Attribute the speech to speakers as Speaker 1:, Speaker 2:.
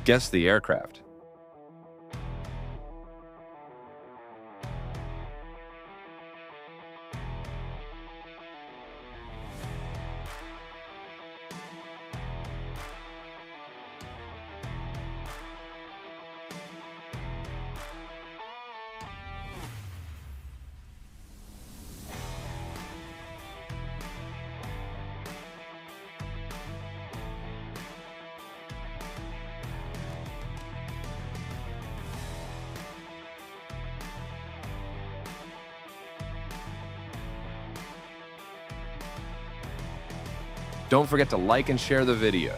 Speaker 1: Guess the aircraft. Don't forget to like and share the video.